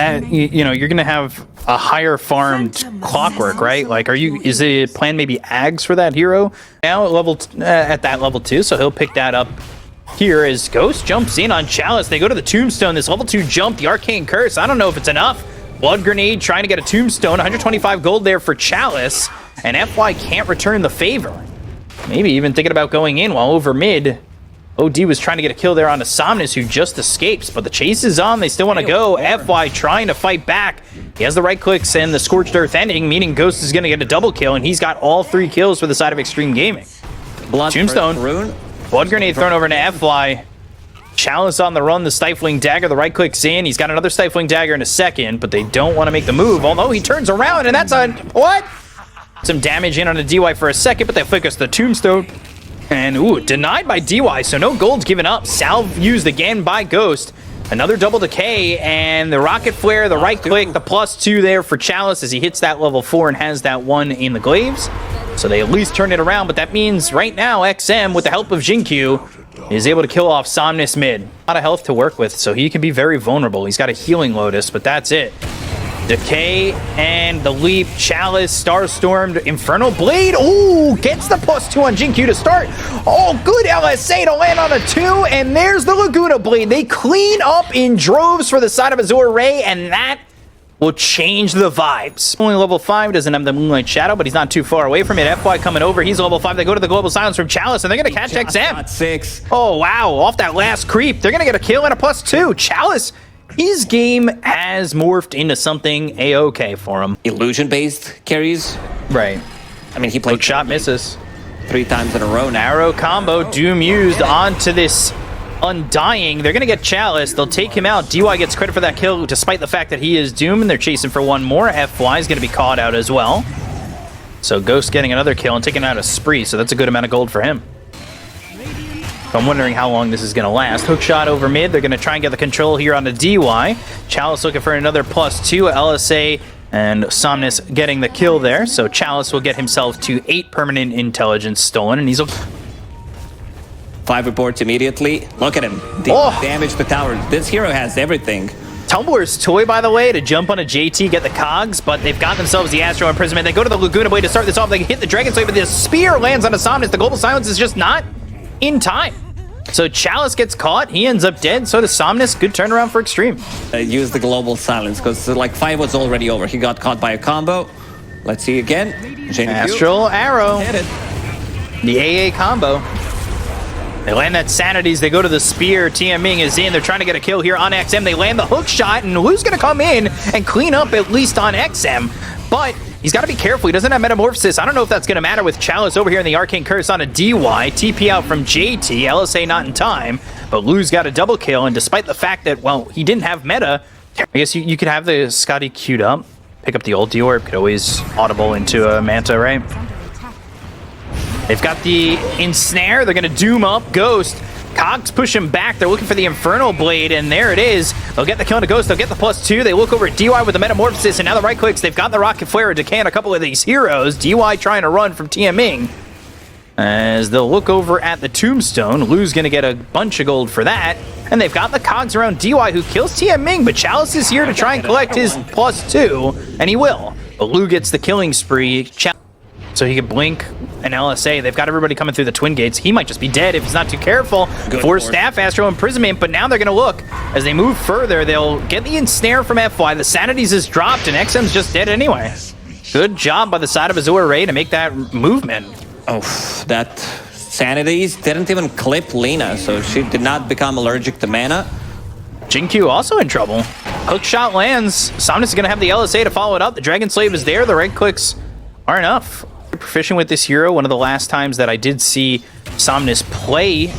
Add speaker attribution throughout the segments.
Speaker 1: that, you know, you're going to have a higher farmed Clockwork, right? Like, is the plan maybe Ags for that hero now at that level 2? So he'll pick that up here as Ghost jumps in on Chalice. They go to the Tombstone, this level 2 jump, the Arcane Curse. I don't know if it's enough. Blood Grenade trying to get a Tombstone, 125 gold there for Chalice, and FY can't return the favor. Maybe even thinking about going in while over mid. OD was trying to get a kill there on Somnus, who just escapes, but the chase is on. They still want to go. FY trying to fight back. He has the right clicks and the Scorched Earth ending, meaning Ghost is going to get a double kill, and he's got all 3 kills for the side of Xtreme Gaming. Tombstone. Blood Grenade thrown over to FY. Chalice on the run, the Stifling Dagger, the right clicks in. He's got another Stifling Dagger in a second, but they don't want to make the move, although he turns around, and that's a... What? Some damage in on a DY for a second, but they focus the Tombstone. And, ooh, denied by DY, so no gold's given up. Salve used again by Ghost. Another double decay, and the Rocket Flare, the right click, the +2 there for Chalice as he hits that level 4 and has that 1 in the glaives. So they at least turn it around, but that means right now XM, with the help of Jinkyu, is able to kill off Somnus mid. A lot of health to work with, so he can be very vulnerable. He's got a Healing Lotus, but that's it. Decay and the leap, Chalice, Starstormed, Infernal Blade. Ooh, gets the +2 on Jinkyu to start. Oh, good LSA to land on a 2, and there's the Laguna Blade. They clean up in droves for the side of Azure Ray, and that will change the vibes. Only level 5, doesn't have the Moonlight Shadow, but he's not too far away from it. FY coming over, he's level 5. They go to the Global Silence from Chalice, and they're going to catch XM.
Speaker 2: 6.
Speaker 1: Oh, wow, off that last creep. They're going to get a kill and a +2. Chalice, his game has morphed into something A-okay for him.
Speaker 2: Illusion-based carries.
Speaker 1: Right.
Speaker 2: I mean, he played...
Speaker 1: Hook shot misses.
Speaker 2: 3 times in a row now.
Speaker 1: Arrow combo, Doom used onto this Undying. They're going to get Chalice. They'll take him out. DY gets credit for that kill, despite the fact that he is Doom, and they're chasing for one more. FY is going to be caught out as well. So Ghost getting another kill and taking out a Spree, so that's a good amount of gold for him. I'm wondering how long this is going to last. Hook shot over mid. They're going to try and get the control here on the DY. Chalice looking for another +2. LSA and Somnus getting the kill there. So Chalice will get himself to 8 permanent intelligence stolen, and he's...
Speaker 2: 5 reports immediately. Look at him. Damage the tower. This hero has everything.
Speaker 1: Tumblr's toy, by the way, to jump on a JT, get the cogs, but they've got themselves the Astro Imprisonment. They go to the Laguna Blade to start this off. They hit the Dragon Slave, but the spear lands on a Somnus. The Global Silence is just not in time. So Chalice gets caught. He ends up dead. So does Somnus. Good turnaround for Xtreme.
Speaker 2: Use the Global Silence because like 5 was already over. He got caught by a combo. Let's see again.
Speaker 1: Astral Arrow. The AA combo. They land that Sanities. They go to the spear. TMing is in. They're trying to get a kill here on XM. They land the hook shot, and Lu's going to come in and clean up at least on XM. But he's got to be careful. He doesn't have Metamorphosis. I don't know if that's going to matter with Chalice over here in the Arcane Curse on a DY. TP out from JT. LSA not in time. But Lu's got a double kill, and despite the fact that, well, he didn't have meta, I guess you could have the Scotty queued up. Pick up the ulti orb. Could always audible into a Manta, right? They've got the Ensnare. They're going to doom up Ghost. Cogs push him back. They're looking for the Infernal Blade, and there it is. They'll get the kill on a Ghost. They'll get the +2. They look over at DY with the Metamorphosis, and now the right clicks. They've got the Rocket Flare, Decay on a couple of these heroes. DY trying to run from TMing. As they'll look over at the Tombstone. Lu's going to get a bunch of gold for that. And they've got the Cogs around DY, who kills TMing, but Chalice is here to try and collect his +2, and he will. But Lu gets the killing spree. So he can blink an LSA. They've got everybody coming through the Twin Gates. He might just be dead if he's not too careful. For Staff, Astral Imprisonment, but now they're going to look. As they move further, they'll get the Ensnare from FY. The Sanities is dropped, and XM's just dead anyway. Good job by the side of Azure Ray to make that movement.
Speaker 2: Oh, that Sanities didn't even clip Lina, so she did not become allergic to mana.
Speaker 1: Jinkyu also in trouble. Hook shot lands. Somnus is going to have the LSA to follow it up. The Dragon Slave is there. The right clicks are enough. Proficient with this hero. One of the last times that I did see Somnus play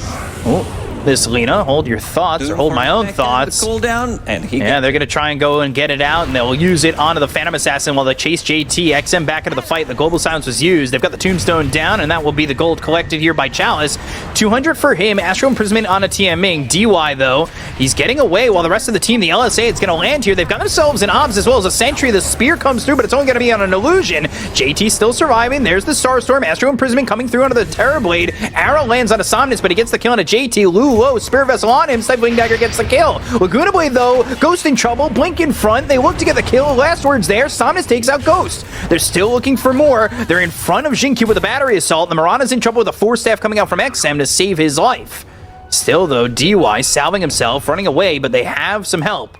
Speaker 1: this Lina. Hold your thoughts, or hold my own thoughts.
Speaker 2: Cooldown, and
Speaker 1: they're going to try and go and get it out, and they'll use it onto the Phantom Assassin while they chase JT. XM back into the fight. The Global Silence was used. They've got the Tombstone down, and that will be the gold collected here by Chalice. 200 for him. Astral Imprisonment on a TMing. DY, though, he's getting away while the rest of the team, the LSA, it's going to land here. They've got themselves an Obs as well as a Sentry. The Spear comes through, but it's only going to be on an illusion. JT still surviving. There's the Starstorm. Astral Imprisonment coming through onto the Terrorblade. Arrow lands on a Somnus, but he gets the kill on a JT. Lu low. Spirit Vessel on him. Stifling Dagger gets the kill. Laguna Blade, though, Ghost in trouble. Blink in front. They look to get the kill. Last words there. Somnus takes out Ghost. They're still looking for more. They're in front of Jinkyu with a battery assault. The Mirana's in trouble with a Force Staff coming out from XM to save his life. Still, though, DY salving himself, running away, but they have some help.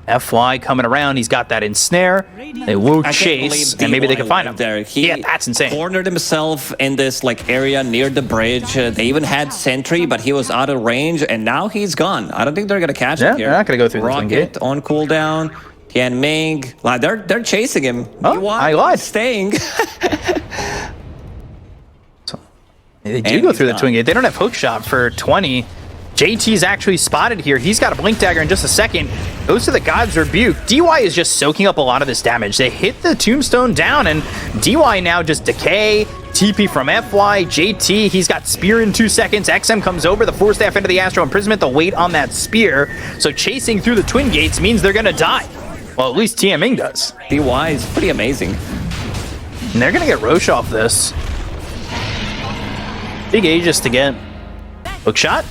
Speaker 1: FY coming around, he's got that ensnare. They will chase, and maybe they can find him.
Speaker 2: There.
Speaker 1: Yeah, that's insane.
Speaker 2: Cornered himself in this area near the bridge. They even had Sentry, but he was out of range, and now he's gone. I don't think they're gonna catch him here.
Speaker 1: They're not gonna go through the
Speaker 2: Rocket
Speaker 1: gate.
Speaker 2: on cooldown. Tian Ming, they're chasing him.
Speaker 1: Oh, I lied.
Speaker 2: Staying.
Speaker 1: They do go through the twin gate. They don't have hook shot for 20. JT's actually spotted here. He's got a blink dagger in just a second. Goes to the God's Rebuke. DY is just soaking up a lot of this damage. They hit the tombstone down, and DY now just decay. TP from FY. JT, he's got spear in 2 seconds. XM comes over, the Force Staff into the Astral Imprisonment, the weight on that spear. So chasing through the twin gates means they're gonna die. Well, at least TMing does.
Speaker 2: DY is pretty amazing.
Speaker 1: And they're gonna get Roche off this. Big Aegis to get. Hook shot.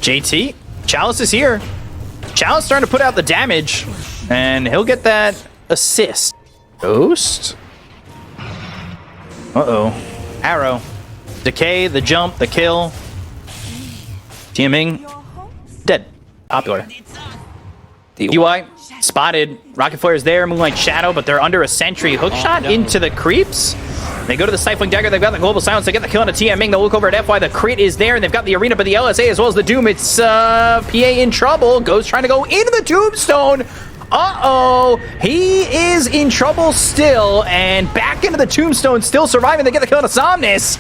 Speaker 1: JT. Chalice is here. Chalice starting to put out the damage. And he'll get that assist. Ghost. Uh-oh. Arrow. Decay, the jump, the kill. TMing. Dead. Popular. DY. Spotted. Rocket Flare is there. Moonlight Shadow, but they're under a sentry. Hook shot into the creeps. They go to the Stifling Dagger. They've got the Global Silence. They get the kill on a TMing. They'll look over at FY. The crit is there, and they've got the Arena, but the LSA as well as the Doom. It's PA in trouble. Ghost trying to go into the Tombstone. Uh-oh. He is in trouble still, and back into the Tombstone, still surviving. They get the kill on a Somnus.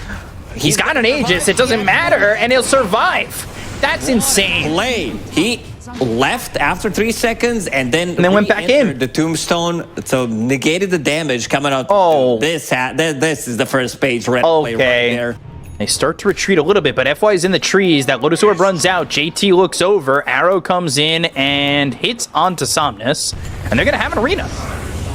Speaker 1: He's got an Aegis. It doesn't matter, and he'll survive. That's insane.
Speaker 2: Play. He left after 3 seconds and then
Speaker 1: went back in
Speaker 2: the tombstone, so negated the damage coming out.
Speaker 1: Oh,
Speaker 2: this is the first page red play right there.
Speaker 1: They start to retreat a little bit, but FY is in the trees. That Lotus Orb runs out. JT looks over. Arrow comes in and hits onto Somnus, and they're gonna have an arena.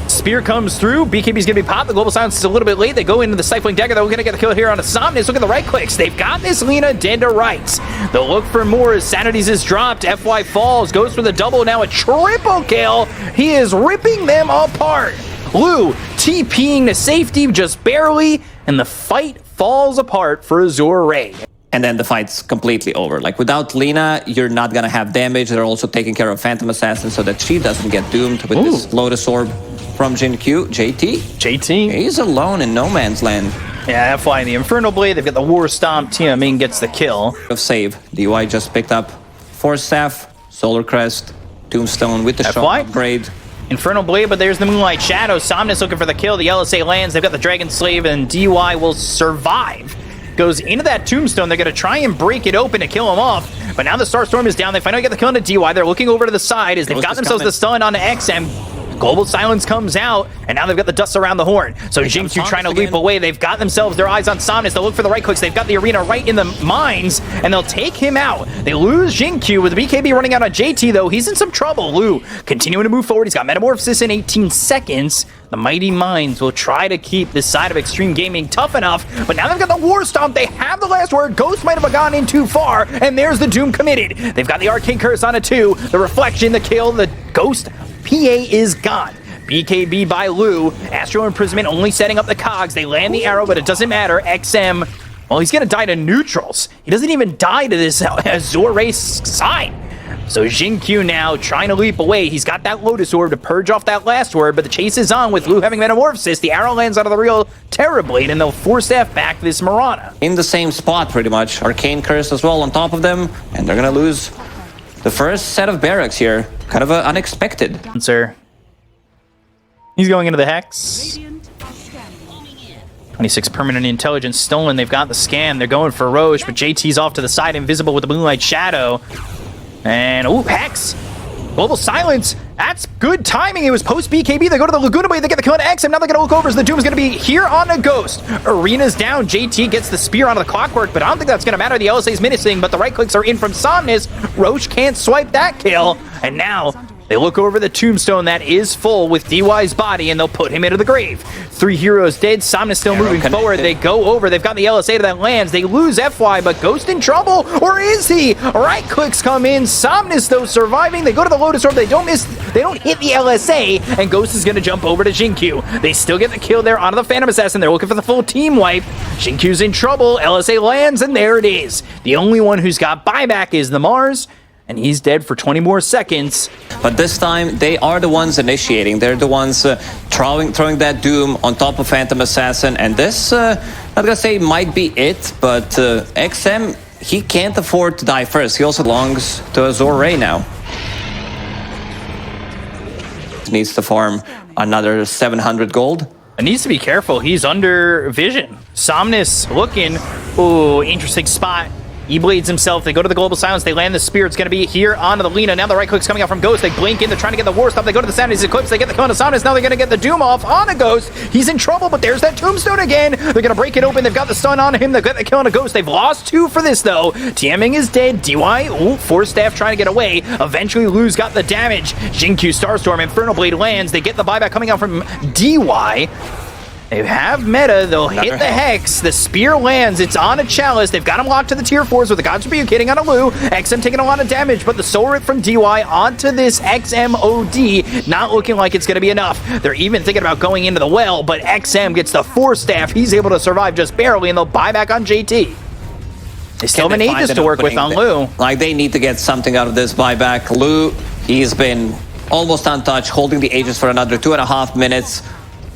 Speaker 1: Spear comes through. BKB's gonna be popped. The Global Silence is a little bit late. They go into the Stifling Dagger. They're gonna get the kill here on a Somnus. Look at the right clicks. They've got this Lina dead to rights. They'll look for more as Sanity's is dropped. FY falls. Goes for the double. Now a triple kill. He is ripping them apart. Lou TPing to safety just barely, and the fight falls apart for Azure Ray.
Speaker 2: And then the fight's completely over. Like, without Lina, you're not gonna have damage. They're also taking care of Phantom Assassin so that she doesn't get doomed with this Lotus Orb from Jinkyu. JT, he's alone in no man's land.
Speaker 1: Yeah, FY in the Infernal Blade. They've got the War Stomp. Tiaming gets the kill.
Speaker 2: Of save. DY just picked up Force Staff, Solar Crest, Tombstone with the shot upgrade.
Speaker 1: Infernal Blade, but there's the Moonlight Shadow. Somnus looking for the kill. The LSA lands. They've got the Dragon Slave, and DY will survive. Goes into that Tombstone. They're going to try and break it open to kill him off. But now the Starstorm is down. They finally get the kill on DY. They're looking over to the side as they've got themselves the stun on XM. Global Silence comes out, and now they've got the dust around the horn. So Jinkyu trying to leap away. They've got themselves their eyes on Somnus. They'll look for the right clicks. They've got the arena right in the mines, and they'll take him out. They lose Jinkyu with the BKB running out on JT, though. He's in some trouble. Lou continuing to move forward. He's got Metamorphosis in 18 seconds. The Mighty Mines will try to keep this side of Xtreme Gaming tough enough, but now they've got the War Stomp. They have the last word. Ghost might have gone in too far, and there's the Doom committed. They've got the Arcane Curse on a 2. The Reflection, the kill, the Ghost. PA is gone. BKB by Lou. Astral Imprisonment only setting up the cogs. They land the arrow, but it doesn't matter. XM, well, he's going to die to neutrals. He doesn't even die to this Azure race side. So Jinkyu now trying to leap away. He's got that Lotus Orb to purge off that last word, but the chase is on with Lou having Metamorphosis. The arrow lands out of the real Terrorblade, and they'll Force Staff back this Mirana.
Speaker 2: In the same spot, pretty much. Arcane Curse as well on top of them, and they're going to lose the first set of barracks here. Kind of unexpected.
Speaker 1: Sir. He's going into the Hex. 26 permanent intelligence stolen. They've got the scan. They're going for Roche, but JT's off to the side, invisible with the Moonlight Shadow. And, ooh, Hex. Global Silence. That's good timing. It was post BKB. They go to the Laguna Blade. They get the kill on XM. Now they're going to look over as the Doom is going to be here on a Ghost. Arena's down. JT gets the spear onto the Clockwork, but I don't think that's going to matter. The LSA's menacing, but the right clicks are in from Somnus. Roche can't swipe that kill. And now They look over the tombstone that is full with DY's body, and they'll put him into the grave. 3 heroes dead. Somnus still moving forward. They go over. They've got the LSA to that lands. They lose FY, but Ghost in trouble, or is he? Right clicks come in. Somnus, though, surviving. They go to the Lotus Orb. They don't miss. They don't hit the LSA, and Ghost is going to jump over to Jinkyu. They still get the kill there onto the Phantom Assassin. They're looking for the full team wipe. Jinkyu's in trouble. LSA lands, and there it is. The only one who's got buyback is the Mars, and he's dead for 20 more seconds.
Speaker 2: But this time, they are the ones initiating. They're the ones throwing that Doom on top of Phantom Assassin. And this, not gonna say might be it, but XM, he can't afford to die first. He also belongs to Azure Ray now. Needs to farm another 700 gold.
Speaker 1: It needs to be careful. He's under vision. Somnus looking. Ooh, interesting spot. He blades himself. They go to the Global Silence. They land the Spear. It's going to be here onto the Lina. Now the right click's coming out from Ghost. They blink in. They're trying to get the War Stuff. They go to the Sanity's Eclipse. They get the Cone of Somnus. Now they're going to get the Doom off on a Ghost. He's in trouble, but there's that Tombstone again. They're going to break it open. They've got the stun on him. They've got the kill on a Ghost. They've lost 2 for this, though. Tianming is dead. DY, ooh, Force Staff trying to get away. Eventually, Lu's got the damage. Jinkyu, Starstorm, Infernal Blade lands. They get the buyback coming out from DY. They have meta. They'll hit the Hex. The Spear lands. It's on a Chalice. They've got him locked to the tier 4s with the God's Rebuke hitting on a Lu. XM taking a lot of damage, but the Soul Rip from DY onto this XMOD not looking like it's going to be enough. They're even thinking about going into the well, but XM gets the Force Staff. He's able to survive just barely, and they'll buy back on JT. They still have an Aegis to work with on Lu.
Speaker 2: Like, they need to get something out of this buyback. Lu, he's been almost untouched, holding the Aegis for another 2.5 minutes.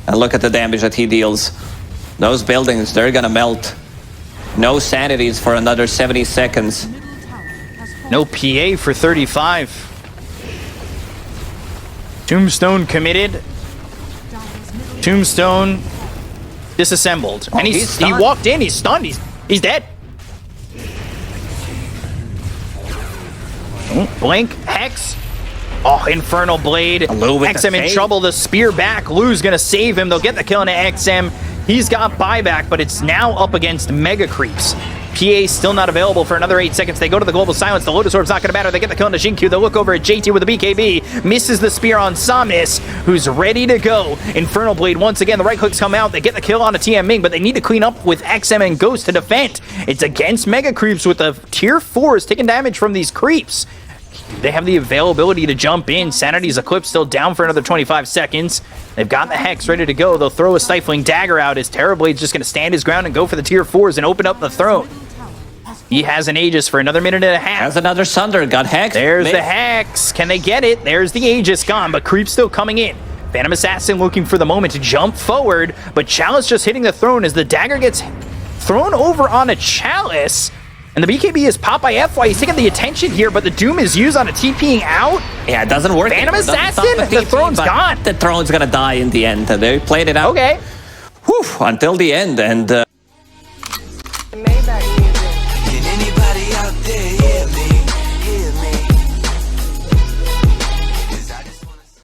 Speaker 2: And look at the damage that he deals. Those buildings, they're gonna melt. No sanities for another 70 seconds.
Speaker 1: No PA for 35. Tombstone committed. Tombstone disassembled.
Speaker 2: Oh,
Speaker 1: and he walked in, he's stunned, he's dead. Blink, Hex. Oh, Infernal Blade. XM in trouble. The Spear back. Lu's going to save him. They'll get the kill on XM. He's got buyback, but it's now up against Mega Creeps. PA still not available for another 8 seconds. They go to the Global Silence. The Lotus Orb's not going to matter. They get the kill on Jinkyu. They look over at JT with a BKB. Misses the Spear on Somnus, who's ready to go. Infernal Blade once again. The right clicks come out. They get the kill on a Tianming, but they need to clean up with XM and Ghost to defend. It's against Mega Creeps with the tier 4s taking damage from these creeps. They have the availability to jump in. Sanity's Eclipse still down for another 25 seconds. They've got the Hex ready to go. They'll throw a Stifling Dagger out as Terrorblade's just going to stand his ground and go for the tier 4s and open up the throne. He has an Aegis for another minute and a half.
Speaker 2: Has another Sunder. Got Hex.
Speaker 1: There's the Hex. Can they get it? There's the Aegis gone, but Creep's still coming in. Phantom Assassin looking for the moment to jump forward, but Chalice just hitting the throne as the Dagger gets thrown over on a Chalice. And the BKB is popped by FY. He's taking the attention here, but the Doom is used on a TPing out.
Speaker 2: Yeah, it doesn't work.
Speaker 1: Phantom Assassin? The throne's gone.
Speaker 2: The throne's gonna die in the end. They played it out.
Speaker 1: Okay.
Speaker 2: Whew, until the end, and...
Speaker 3: Can anybody out there hear me?